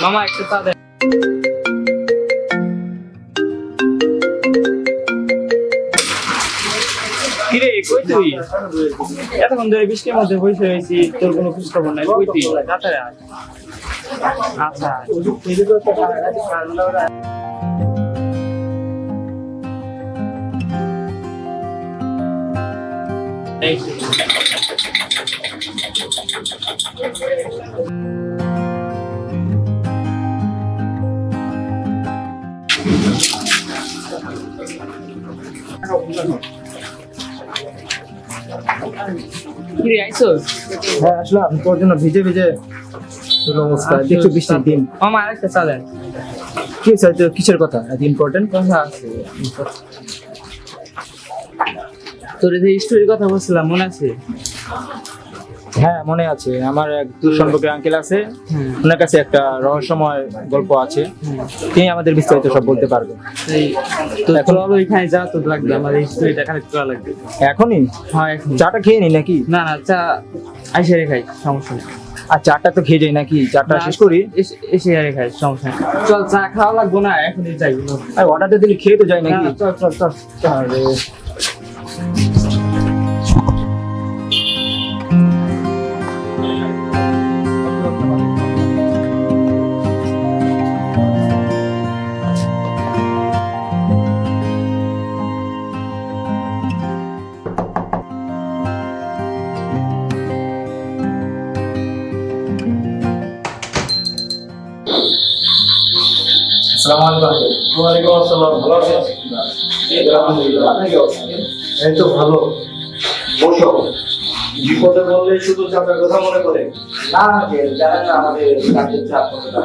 মামা একটু চা দেন। কিরে কই তুই? এতক্ষণ ধরে বৃষ্টির মধ্যে বসে রয়েছি, তোর কোনো খোঁজ খবর নাই। কই তুই? তাড়াতাড়ি আয়। আচ্ছা এই কিরে আইছস? হ্যাঁ আসলাম তোর জন্য ভিজে ভিজে অবস্থা দেখছো বৃষ্টির দিন। মামা আরেকটা চা দেন। কি হয়েছে তো কিসের কথা এত ইম্পর্টেন্ট কথা আছে তোর যে স্টোরির কথা বলছিলাম মনে আছে? হ্যাঁ মনে আছে আমার এক দূর সম্পর্কের আঙ্কেল আছে ওনার কাছে একটা রহস্যময় গল্প আছে তিনি আমাদের বিস্তারিত সব বলতে পারবে এই তো চলো ওইখানে যা তো লাগবে আমার এই স্টোরিটা কানেক্ট করা লাগবে এখনই হ্যাঁ এখন চাটা খেয়ে নি নাকি না না চা আইসে খাই সমস্যা নেই আর চাটা তো খেয়ে যাই নাকি চাটা শেষ করি এসে আরে খাই সমস্যা নেই চল চা খাওয়া লাগবো না এখনই যাই আর অর্ডারটা দিলে খেয়ে তো যাই নাকি চল চল চল আরে ওয়ালাইকুম আসসালাম। ভালো আছেন? এই তো ভালো। বসো। বিপদে বললে শুধু চাপের কথা মনে করে না জানেন না আমাদের কাজের চাপ কতটা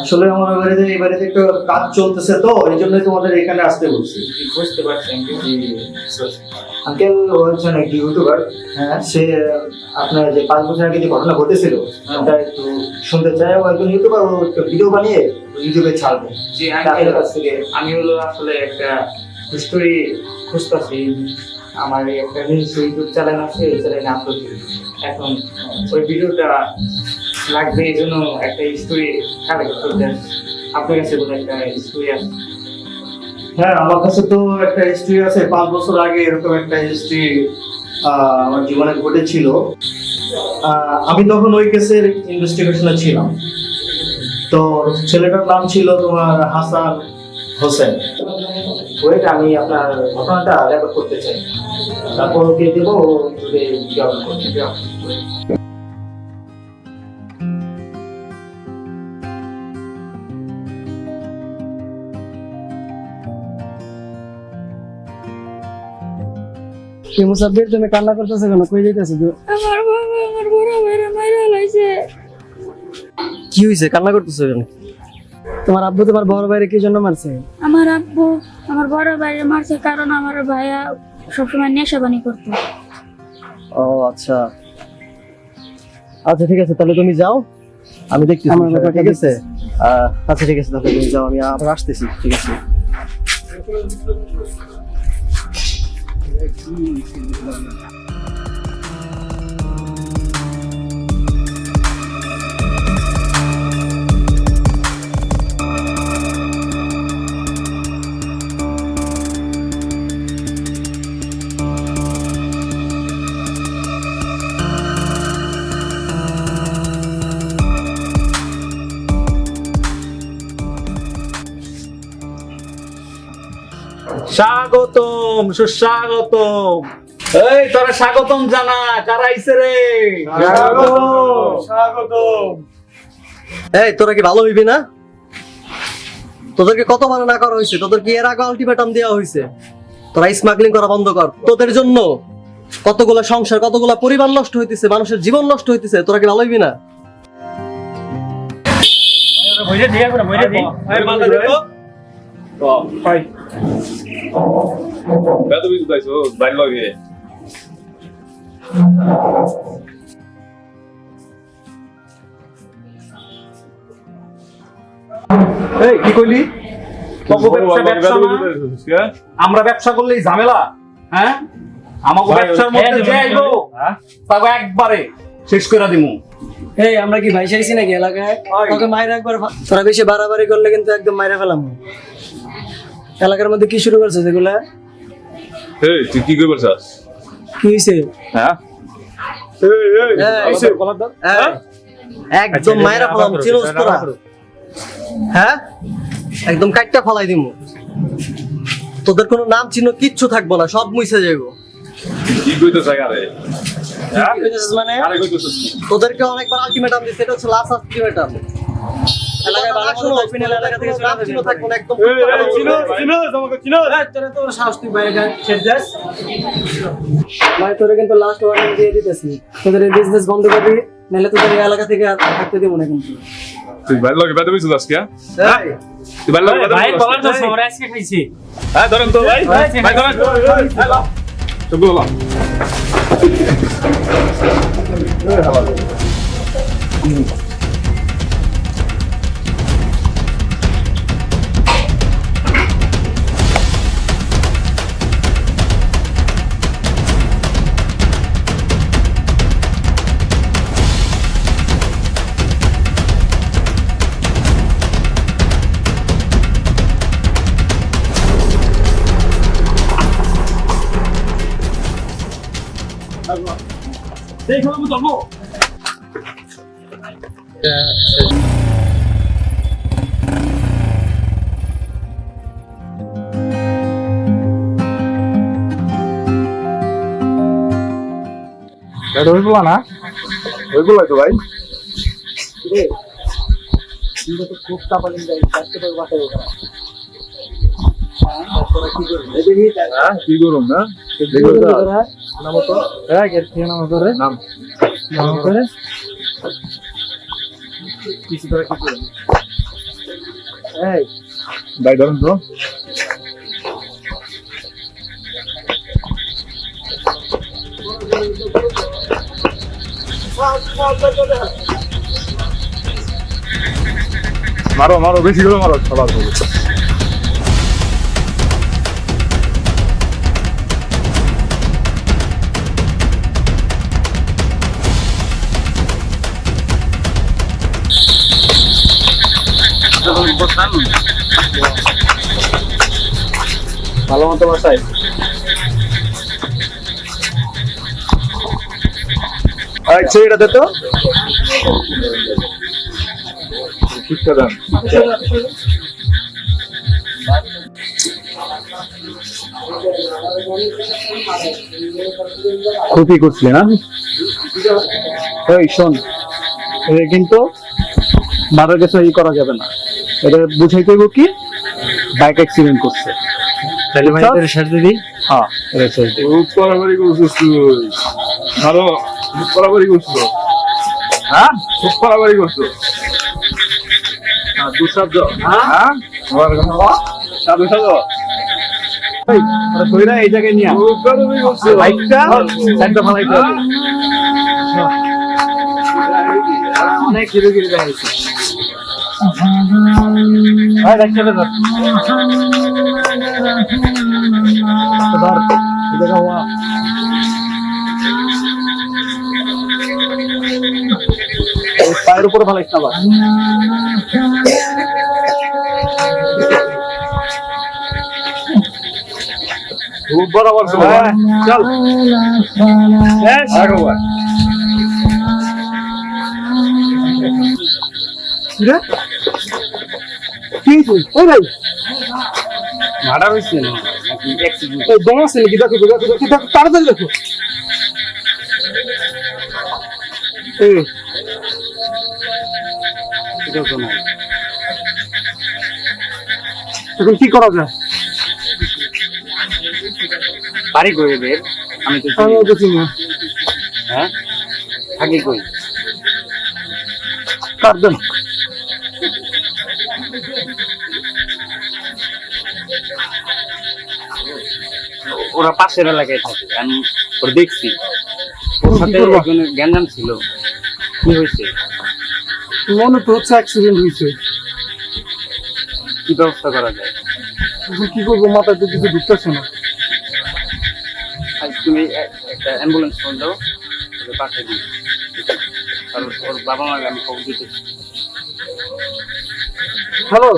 আসলে আমার বাড়িতে এই বাড়িতে একটা কাজ চলতেছে তো এই জন্যই তোমাদের এখানে আসতে বলছি। বুঝতে পারছি আঙ্কেল হচ্ছেন একটি ইউটিউবার হ্যাঁ সে আপনার যে 5 বছর আগে যে ঘটনা ঘটেছিল ওটা একটু শুনতে চাই ও একজন ইউটিউবার ও একটা ভিডিও বানিয়ে ইউটিউবে ছাড়বে জি তাদের আঙ্কেল কাছ থেকে আমি হলো আসলে একটা হিস্টোরি খুঁজতেছি আমার এই একটা ইউটিউব চ্যানেল আছে এই চ্যানেলে আপলোড করি এখন ওই ভিডিওটা লাগবে এই জন্য একটা স্টোরি কালেক্ট করতে আসছি। আপনার কাছে কোনো একটা স্টোরি আছে? হ্যাঁ আমার কাছে তো একটা হিস্ট্রি আছে 5 বছর আগে এরকম একটা হিস্ট্রি আমার জীবনে ঘটেছিল। আমি তখন ওই কেসের ইনভেস্টিগেশনে ছিলাম। তো ছেলেটার নাম ছিল তোমার হাসান হোসেন। ওয়েট আমি আপনার ঘটনাটা রেকর্ড করতে চাই তারপর ওকে দেবো ও যদি ভিডিও আপলোড করতে কি মুসাব্বির তুমি কান্না করতেছো কেন? কই যাইতেছো? আমার বাবা আমার বড় ভাইরে মাইরা লাইছে। কি হইছে? কান্না করতেছো কেন? তোমার আব্বু তোমার বড় ভাইরে কি জন্য মারছে? আমার আব্বু আমার বড় ভাইরে মারছে কারণ আমার ভাইয়া সবসময় নেশাবানি করতো। ও আচ্ছা আচ্ছা ঠিক আছে তাহলে তুমি যাও আমি দেখতেছি আমার ব্যাপারটা ঠিক আছে আচ্ছা ঠিক আছে তাহলে তুমি যাও আমি আবার আসতেছি ঠিক আছে স্বাগতম সুস্বাগতম। এই তোরা স্বাগতম জানা কারা আইছে রে? এই তোরা কি ভালো হইবি না? তোদেরকে কত মানা না করা হয়েছে? তোদের কি এর আগে আলটিমেটাম দেওয়া হয়েছে তোরা স্মাগলিং করা বন্ধ কর? তোদের জন্য কতগুলা সংসার কতগুলা পরিবার নষ্ট হইতেছে মানুষের জীবন নষ্ট হইতেছে তোরা কি ভালো হইবি না? এই কি কইলি? আমরা ব্যবসা করলেই ঝামেলা? হ্যাঁ আমাকে ব্যবসার মধ্যে যে আইবো তাকে একবারে শেষ করে দিমু। এই আমরা কি ভাই চাইছি নাকি এলাকায় তোকে মাইরে একবার তোরা বেশি বাড়াবাড়ি করলে কিন্তু একদম মাইরে ফেলাম এলাকার মধ্যে কি শুরু করছে যেগুলা এই তুই কি কই বলছাস কি হইছে হ্যাঁ একদম মাইরা ফেলাম চিরস তোরা হ্যাঁ একদম কাটটা ফলাই দিমু তোদের কোনো নাম চিহ্ন কিচ্ছু থাকবো না সব মুছে যাইবো কি কইতেছ আরে কি কইতেছিস মানে আরে কইতেছস তোদেরকে অনেকবার আলটিমেটাম দিছি এটা হচ্ছে লাস্ট আলটিমেটাম এলাকায় ভালো মতো থাকবি না, এলাকা থেকে নাম চিহ্ন থাকবো না একদম তোরা তো সাহস তুই বাইরে ছেড়ে দেস ভাই তোরে কিন্তু লাস্ট ওয়ার্নিং দিয়ে দিতেছি তোদের এই বিজনেস বন্ধ করবি নাহলে তোদের এই এলাকা থেকে আর থাকতে দিব না কিন্তু তুই ভাই লগে বেদে বইছিস আজকে এই, তুই ভাই লগে বেদে ভাই বইছিস বলার তো সবার আজকে খাইছি হ্যাঁ ধরেন তো ভাই ভাই ধরেন হ্যালো চলো বলা এটা হইবো না ওইগুলাই তো ভাই খুব চাপালিং যাই আজকে তো বাসা হবে হ্যাঁ কি করুম না নাম তো নাম করে নাম নাম করে কিছু করে কি করে এই ভাই ধরেন তো মারো মারো বেশি করে মারো সবার ভালো মতো বাসায় আচ্ছা এটা দে তো শিক্ষা দান ক্ষতি করছিলে না এই শোন এটা কিন্তু মারা গেছে ই করা যাবে না এটা বুঝাইতে হইব কি বাইক অ্যাক্সিডেন্ট করছে তাহলে ভাই এর সাথে দিদি হ্যাঁ এটা ছেড়ে দে। খুব পড়াবাড়ি করছিস তুই মারো খুব পড়াবাড়ি করছো হ্যাঁ খুব পড়াবাড়ি করছো দু শব্দ হ্যাঁ সাধু সাধু এই, ওরা ধইরা এই জায়গায় নিয়ে আয়। খুব পড়াবাড়ি করছো বাইকটা সাইডটা ফালাইতে হবে অনেক হিরো হিরো দেখাইছে ভাই দেখতে হবে ধর ধর এই জায়গা হওয়া এই পায়ের উপরে ফালাইছ না আবার খুব বরাবর ছিল হ্যাঁ, চল শেষ। একবার কিরে? কি হয়েছে? ওই ভাই মার্ডার হইছে না অ্যাক্সিডেন্ট এই দম আছে নাকি দেখো দেখো দেখো দেখো তাড়াতাড়ি দেখো এই এটা তো না এখন কি করা যায় বাড়ি করে বের আমি তো আমি ওকে চিনি না হ্যাঁ থাকি কই কার দেন ওরা পাশের এলাকায় থাকে আমি ওর দেখছি ওর কি সাথে করবা? একজনের জ্ঞান ছিল কি হয়েছে মনে তো হচ্ছে অ্যাক্সিডেন্ট হয়েছে কি ব্যবস্থা করা যায় এখন কি করবো মাথায় তো কিছু ঢুকতেছে না আজ তুমি একটা অ্যাম্বুলেন্স ফোন দাও ওকে পাঠিয়ে দিই কারণ ওর বাবা মাকে আমি খবর দিতে। হ্যালো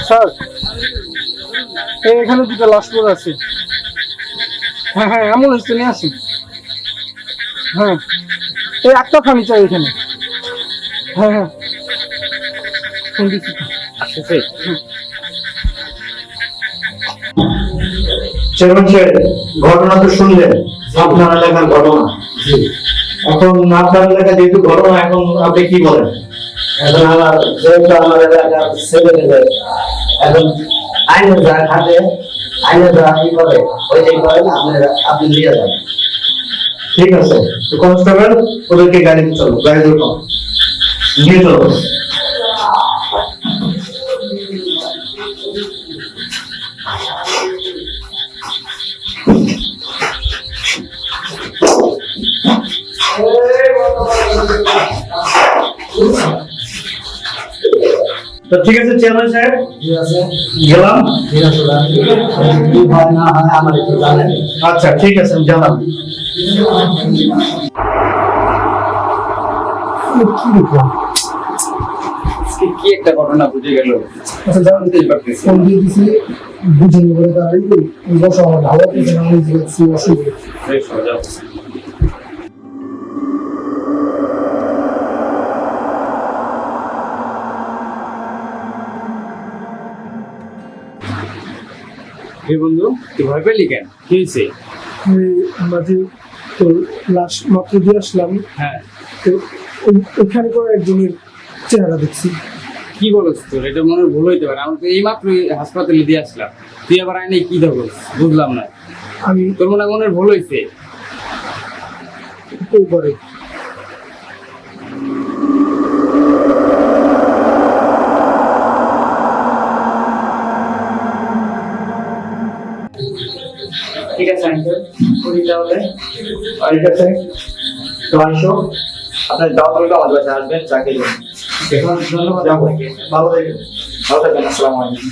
স্যার, এখানে দুটো লাশ পড়ে আছে। হ্যাঁ হ্যাঁ, অ্যাম্বুলেন্স তো নিয়ে আসি। হ্যাঁ, এই একটা ফার্নিচার এখানে। হ্যাঁ হ্যাঁ, ফোন দিচ্ছি। আসতেছে। চেয়ারম্যান সাহেব, ঘটনা তো শুনলেন, আপনার এলাকার ঘটনা। এখন আপনার এলাকা যেহেতু ঘটনা, এখন আপনি কি বলেন? এখন আমার যেহেতু আমার এলাকার ছেলে পেলে এখন আইনের যারা খাটে, আইনের যারা কি করে ওইটাই করেন, আপনি নিয়ে যান। ঠিক আছে, তো কনস্টেবল ওদেরকে গাড়িতে চলো, গাড়িতে উঠো, নিয়ে চলো। তো ঠিক আছে চেয়ারম্যান সাহেব, ঠিক আছে, গেলাম। ঠিক আছে, কি হয় না হয় আমার একটু জানেন। আচ্ছা ঠিক আছে, আমি জানাম। কি একটা ঘটনা বুঝে গেল। আচ্ছা জানতে পারতেছি। ফোন দিয়ে দিছি, বুঝে নিয়ে বলে তার বসো, আমার ভালো কিছু না হয়েছে, অসুবিধা। বেশ মজা। হে বন্ধু, তুই ভয় পেলি কেন? কি হয়েছে? আমরা যে তোর লাশ মাত্র দিয়ে আসলাম, হ্যাঁ, তো ওখানে করে একজনের চেহারা দেখছি। কি বলছ তোর? এটা মনে হয় ভুল হইতে পারে। আমরা তো এই মাত্রই হাসপাতালে দিয়ে আসলাম, তুই আবার আইনে কি দেখো? বুঝলাম না। আমি তোর মনে হয় মনে হয় ভুল হয়েছে। তো পরে ঠিক আছে আঙ্কেল, করি তাহলে। ঠিক আছে, তো আসো, আপনার দাওয়াত রইল, আমাদের বাসায় আসবেন, চা খেয়ে যাবেন। এখন ধন্যবাদ আপনাকে, ভালো থাকবেন। ভালো থাকবেন, আসসালামু আলাইকুম।